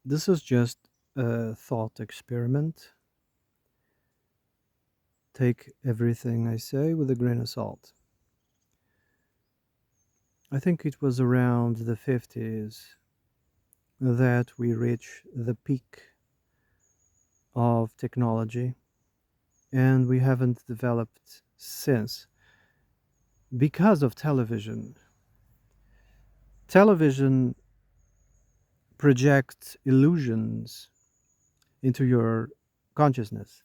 This is just a thought experiment. Take everything I say with a grain of salt. I think it was around the 50s that we reached the peak of technology, and we haven't developed since because of television. Television projects illusions into your consciousness,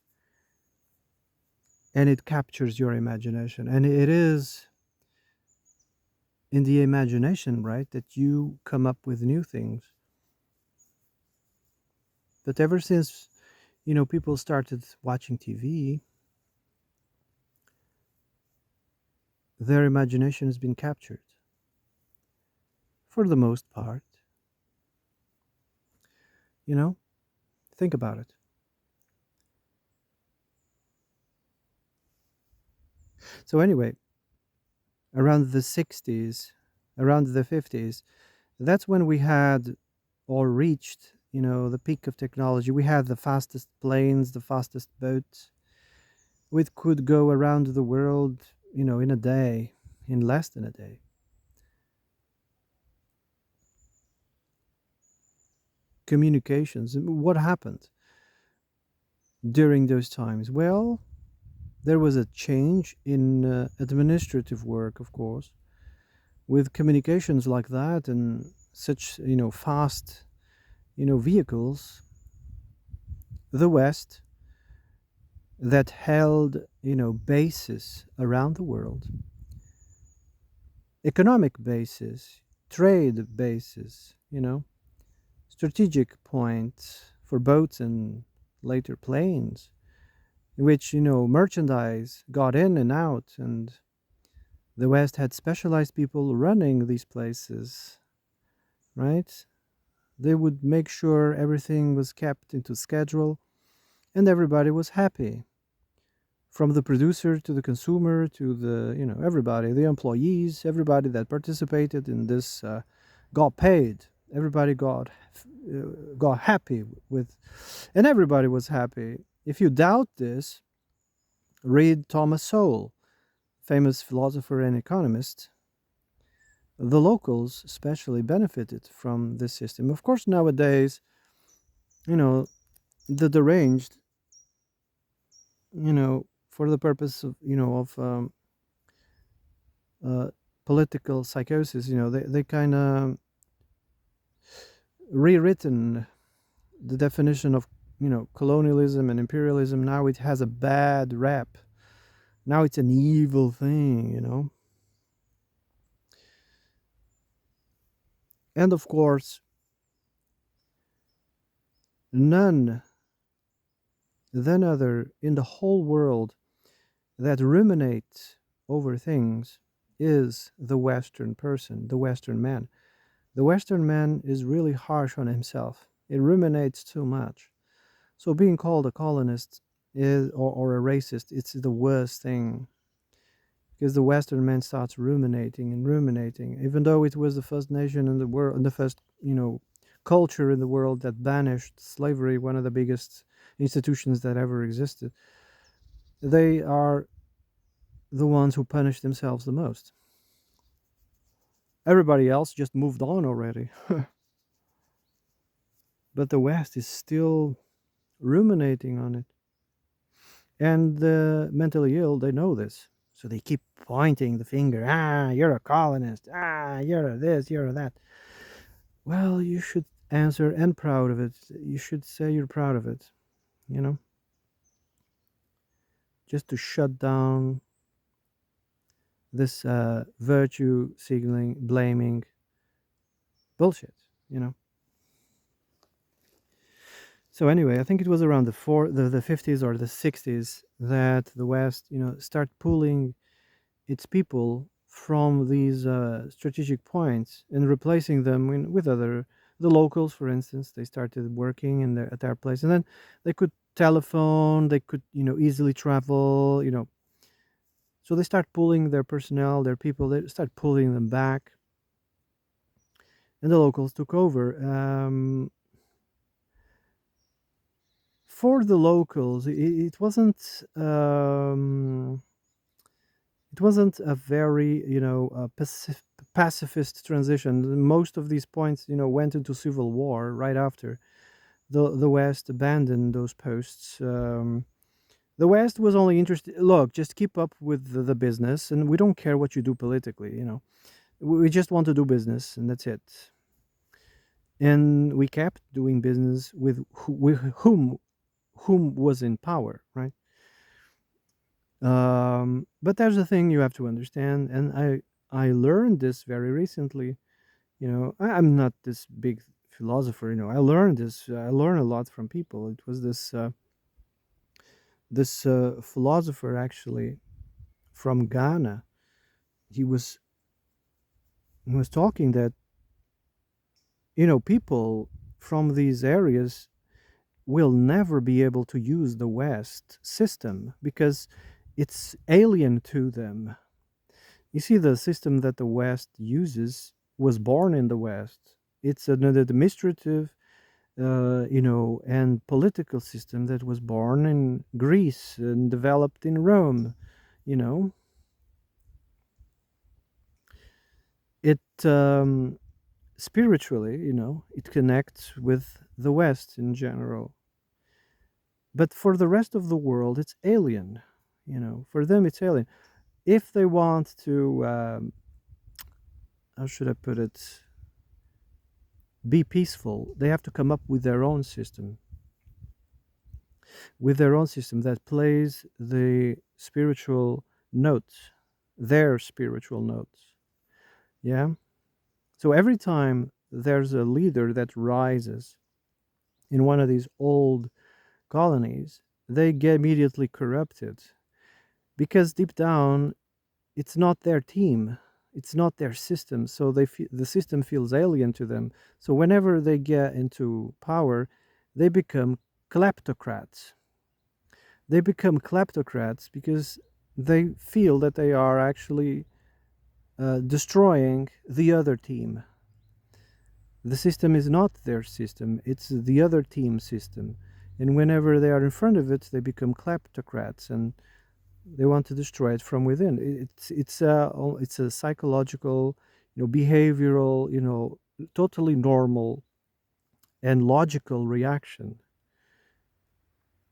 and it captures your imagination. And it is in the imagination, right, that you come up with new things. But ever since, people started watching TV, their imagination has been captured for the most part. You know, think about it. So, anyway, around the 60s, around the 50s, that's when we had or reached, the peak of technology. We had the fastest planes, the fastest boats. We could go around the world, in a day, in less than a day. Communications. What happened during those times? Well, there was a change in administrative work, of course, with communications like that and such, fast, vehicles. The West that held, bases around the world, economic bases, trade bases, strategic points for boats and later planes, in which, merchandise got in and out, and the West had specialized people running these places, right? They would make sure everything was kept into schedule and everybody was happy, from the producer to the consumer to the, everybody, the employees, everybody that participated in this got paid. Everybody got happy with, and everybody was happy. If you doubt this, read Thomas Sowell, famous philosopher and economist. The locals especially benefited from this system. Of course, nowadays, you know, the deranged, for the purpose of, uh, political psychosis, they kind of rewritten the definition of, colonialism and imperialism. Now it has a bad rap. Now it's an evil thing. And of course, none than other in the whole world that ruminates over things is the Western person, the Western man. The Western man is really harsh on himself. It ruminates too much. So being called a colonist is or a racist, it's the worst thing, because the Western man starts ruminating and ruminating, even though it was the first nation in the world, and the first, culture in the world that banished slavery, one of the biggest institutions that ever existed. They are the ones who punish themselves the most. Everybody else just moved on already. But the West is still ruminating on it. And the mentally ill, they know this. So they keep pointing the finger. Ah, you're a colonist. Ah, you're a this, you're a that. Well, you should answer and proud of it. You should say you're proud of it, you know, just to shut down this virtue signaling, blaming bullshit, you know. So anyway, I think it was around the 50s or the 60s that the West, start pulling its people from these strategic points and replacing them with other, the locals, for instance. They started working at their place, and then they could telephone, they could, easily travel, so they start pulling their personnel, their people, they start pulling them back, and the locals took over. for the locals, it wasn't a very, pacifist transition. Most of these points, went into civil war right after the West abandoned those posts. The West was only interested. Look, just keep up with the business, and we don't care what you do politically. We just want to do business, and that's it. And we kept doing business with whom was in power, right? But there's a thing you have to understand, and I learned this very recently. I'm not this big philosopher. I learned this. I learn a lot from people. It was this philosopher actually from Ghana. He was he was talking that people from these areas will never be able to use the West system because it's alien to them. You see, the system that the West uses was born in the West. It's an administrative, and political system that was born in Greece and developed in Rome. You know, it spiritually, it connects with the West in general. But for the rest of the world, it's alien. For them, it's alien. If they want to, how should I put it, be peaceful, they have to come up with their own system that plays the spiritual notes, their spiritual notes. Yeah. So every time there's a leader that rises in one of these old colonies, they get immediately corrupted because deep down, it's not their team, it's not their system. So the system feels alien to them. So whenever they get into power, they become kleptocrats. They become kleptocrats because they feel that they are actually destroying the other team. The system is not their system, it's the other team's system. And whenever they are in front of it, they become kleptocrats and they want to destroy it from within. It's a psychological, behavioral, totally normal and logical reaction.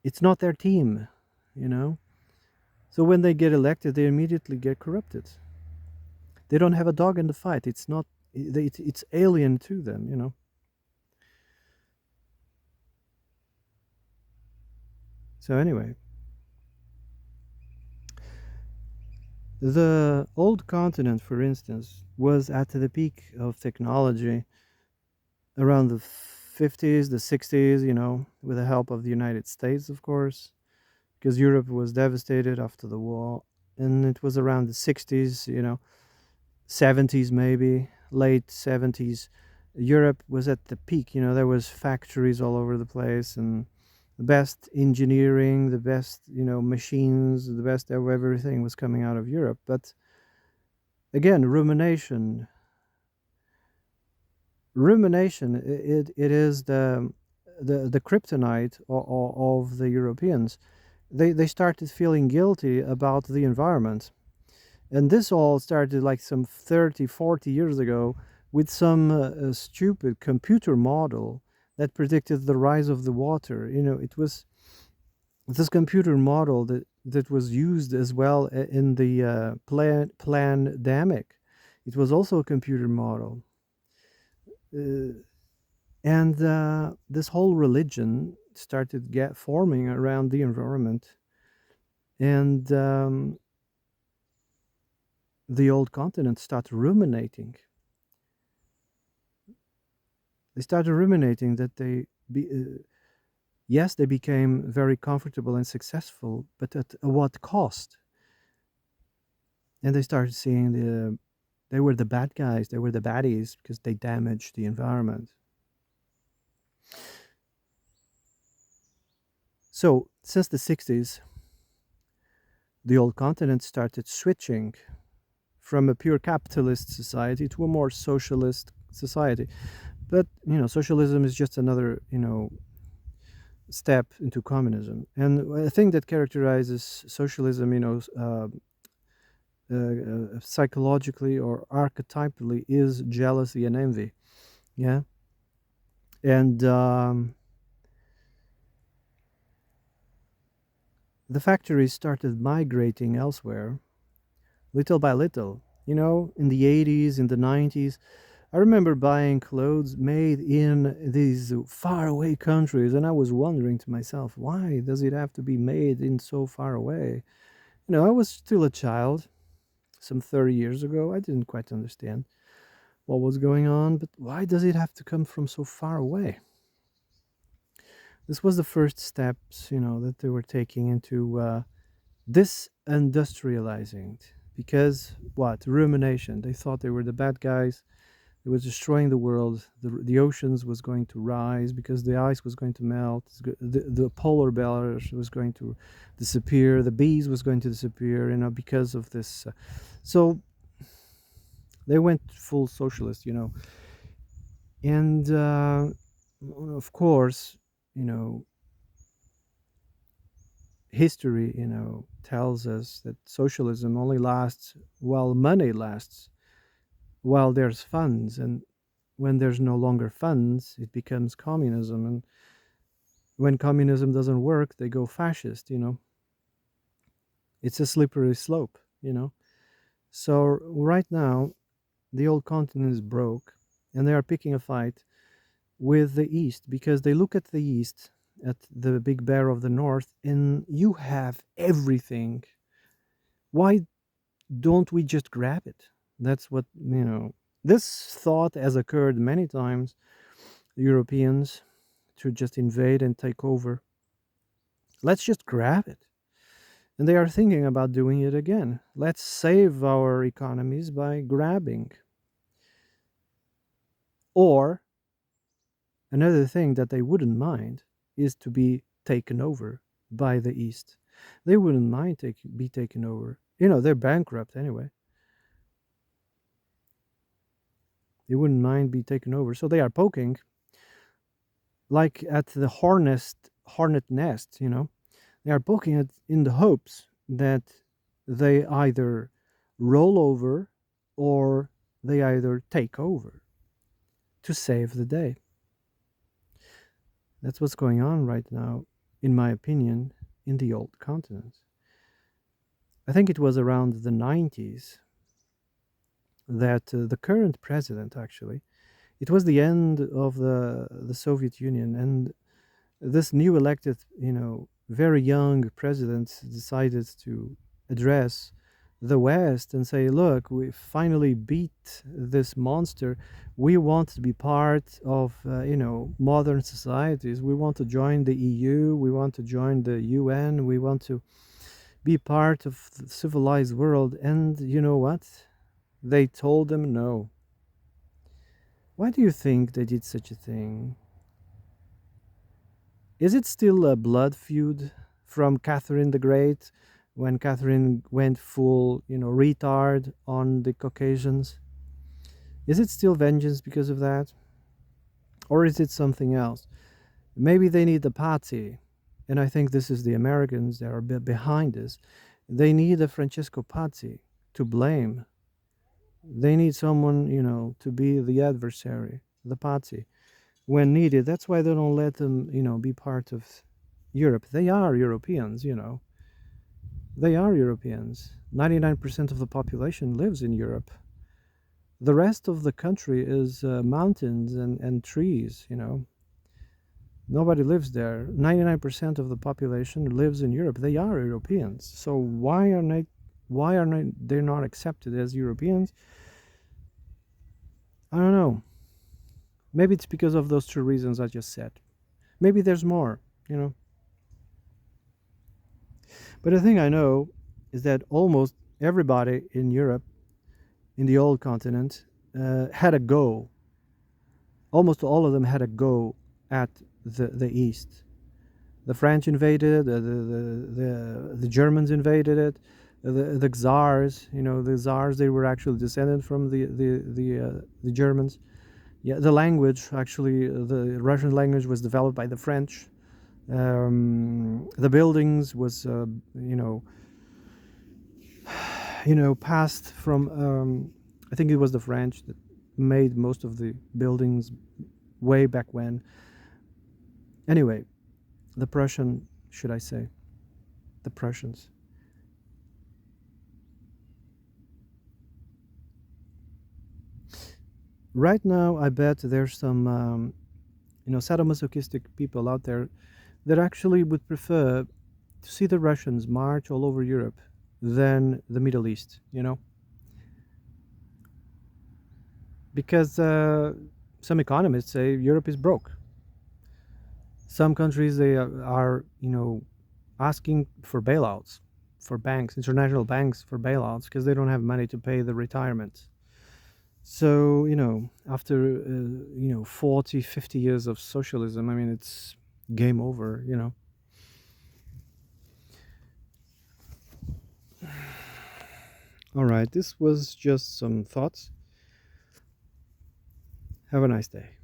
It's not their team, you know. So when they get elected, they immediately get corrupted. They don't have a dog in the fight. It's not. It's alien to them. So anyway, the old continent, for instance, was at the peak of technology around the 50s, the 60s, with the help of the United States, of course, because Europe was devastated after the war. And it was around the 60s, 70s maybe, late 70s. Europe was at the peak, there was factories all over the place and the best engineering, the best, machines, the best of everything was coming out of Europe. But again, rumination, it is the kryptonite of the Europeans. They started feeling guilty about the environment. And this all started like some 30, 40 years ago with some stupid computer model that predicted the rise of the water. It was this computer model that was used as well in the pandemic. It was also a computer model. And this whole religion started forming around the environment. And the old continent started ruminating. They started ruminating that yes, they became very comfortable and successful, but at what cost? And they started seeing they were the bad guys, they were the baddies because they damaged the environment. So since the 60s, the old continent started switching from a pure capitalist society to a more socialist society. But socialism is just another step into communism. And a thing that characterizes socialism, psychologically or archetypally, is jealousy and envy. Yeah, and the factories started migrating elsewhere, little by little. In the 80s, in the 90s, I remember buying clothes made in these faraway countries, and I was wondering to myself, why does it have to be made in so far away? I was still a child, some 30 years ago. I didn't quite understand what was going on, but why does it have to come from so far away? This was the first steps, that they were taking into disindustrializing. Because what? Rumination. They thought they were the bad guys. It was destroying the world. The oceans was going to rise because the ice was going to melt. The polar bears was going to disappear. The bees was going to disappear. Because of this. So they went full socialist. And of course, you know, history, tells us that socialism only lasts while money lasts, while there's funds, and when there's no longer funds, it becomes communism. And when communism doesn't work, they go fascist. It's a slippery slope. So right now, the old continent is broke, and they are picking a fight with the East because they look at the East, at the big bear of the North, and you have everything. Why don't we just grab it? That's what, this thought has occurred many times. Europeans to just invade and take over. Let's just grab it. And they are thinking about doing it again. Let's save our economies by grabbing. Or another thing that they wouldn't mind is to be taken over by the East. They wouldn't mind be taken over. They're bankrupt anyway. They wouldn't mind be taken over. So they are poking like at the hornet nest, They are poking it in the hopes that they either roll over or they either take over to save the day. That's what's going on right now, in my opinion, in the old continent. I think it was around the 90s that the current president, actually, it was the end of the Soviet Union, and this new elected, very young president decided to address the West and say, look, we finally beat this monster. We want to be part of, modern societies. We want to join the EU. We want to join the UN. We want to be part of the civilized world. And you know what? They told him no. Why do you think they did such a thing? Is it still a blood feud from Catherine the Great when Catherine went full, retard on the Caucasians? Is it still vengeance because of that? Or is it something else? Maybe they need the Pazzi, and I think this is the Americans that are behind this. They need a Francesco Pazzi to blame. They need someone, to be the adversary, the Pazzi, when needed. That's why they don't let them, be part of Europe. They are Europeans, They are Europeans. 99% of the population lives in Europe. The rest of the country is mountains and trees, Nobody lives there. 99% of the population lives in Europe. They are Europeans. So why are they not accepted as Europeans? I don't know. Maybe it's because of those two reasons I just said. Maybe there's more, But the thing I know is that almost everybody in Europe, in the old continent, had a go. Almost all of them had a go at the East. The French invaded it, the Germans invaded it, the czars, the czars, they were actually descended from the Germans. Yeah, the language, actually, the Russian language was developed by the French. The buildings was, passed from. I think it was the French that made most of the buildings way back when. Anyway, the Prussian, should I say, the Prussians. Right now, I bet there's some, sadomasochistic people out there that actually would prefer to see the Russians march all over Europe than the Middle East, because some economists say Europe is broke. Some countries they are, asking for bailouts for banks, international banks for bailouts because they don't have money to pay the retirement. So, after 40, 50 years of socialism, I mean, it's game over. All right, this was just some thoughts. Have a nice day.